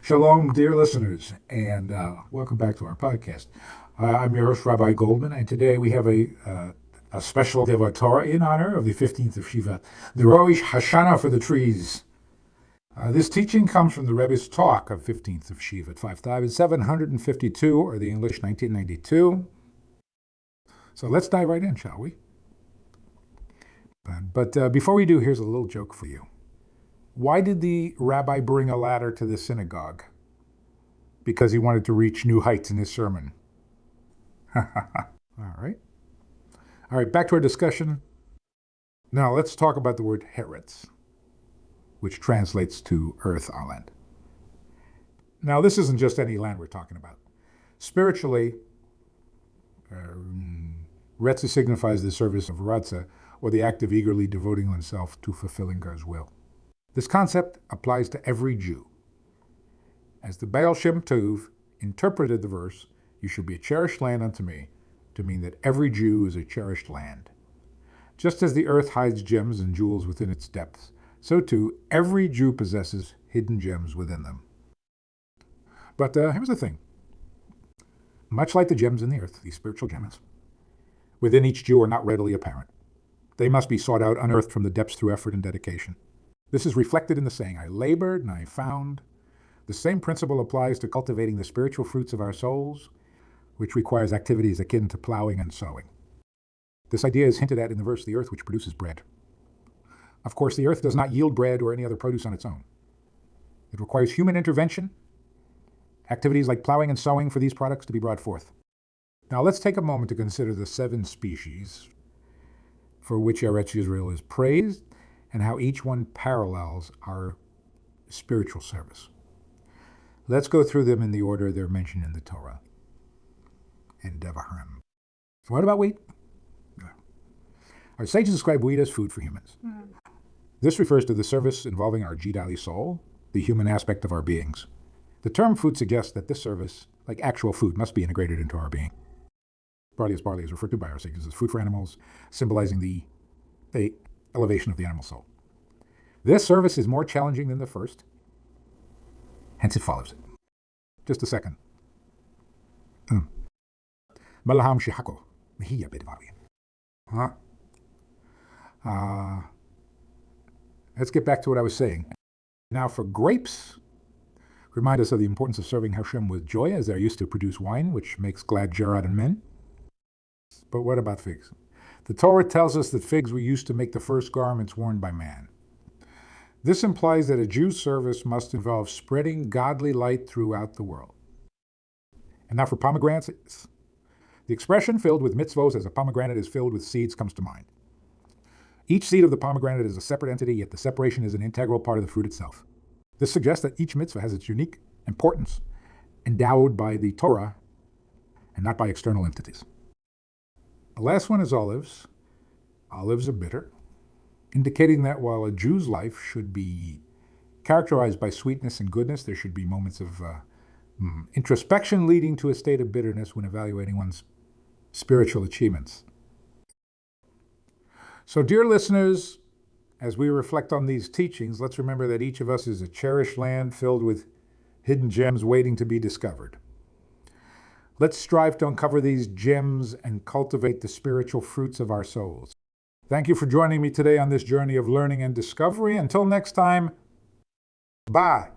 Shalom, dear listeners, and welcome back to our podcast. I'm your host, Rabbi Goldman, and today we have a special Devar Torah in honor of the 15th of Shevat, the Rosh Hashanah for the trees. This teaching comes from the Rebbe's talk of 15th of Shevat, 5752, or the English 1992. So let's dive right in, shall we? But before we do, here's a little joke for you. Why did the rabbi bring a ladder to the synagogue? Because he wanted to reach new heights in his sermon. All right, back to our discussion. Now let's talk about the word Eretz, which translates to earth or land. Now this isn't just any land we're talking about. Spiritually, Retza signifies the service of Ratza, or the act of eagerly devoting oneself to fulfilling God's will. This concept applies to every Jew. As the Baal Shem Tov interpreted the verse, "You shall be a cherished land unto me," to mean that every Jew is a cherished land. Just as the earth hides gems and jewels within its depths, so too every Jew possesses hidden gems within them. But here's the thing. Much like the gems in the earth, these spiritual gems, within each Jew are not readily apparent. They must be sought out, unearthed from the depths through effort and dedication. This is reflected in the saying, "I labored and I found." The same principle applies to cultivating the spiritual fruits of our souls, which requires activities akin to plowing and sowing. This idea is hinted at in the verse, "The earth which produces bread." Of course, the earth does not yield bread or any other produce on its own. It requires human intervention, activities like plowing and sowing for these products to be brought forth. Now let's take a moment to consider the 7 species for which Eretz Israel is praised, and how each one parallels our spiritual service. Let's go through them in the order they're mentioned in the Torah and Devarim. What about wheat? Our sages describe wheat as food for humans. This refers to the service involving our Jidali soul, the human aspect of our beings. The term food suggests that this service, like actual food, must be integrated into our being. Barley is referred to by our sages as food for animals, symbolizing the elevation of the animal soul. This service is more challenging than the first, hence it follows it. Just a second. Let's get back to what I was saying. Now for grapes, remind us of the importance of serving Hashem with joy, as they're used to produce wine, which makes glad Gerard and men. But what about figs? The Torah tells us that figs were used to make the first garments worn by man. This implies that a Jew's service must involve spreading godly light throughout the world. And now for pomegranates. The expression "filled with mitzvos as a pomegranate is filled with seeds" comes to mind. Each seed of the pomegranate is a separate entity, yet the separation is an integral part of the fruit itself. This suggests that each mitzvah has its unique importance, endowed by the Torah and not by external entities. The last one is olives. Olives are bitter, indicating that while a Jew's life should be characterized by sweetness and goodness, there should be moments of introspection leading to a state of bitterness when evaluating one's spiritual achievements. So, dear listeners, as we reflect on these teachings, let's remember that each of us is a cherished land filled with hidden gems waiting to be discovered. Let's strive to uncover these gems and cultivate the spiritual fruits of our souls. Thank you for joining me today on this journey of learning and discovery. Until next time, bye.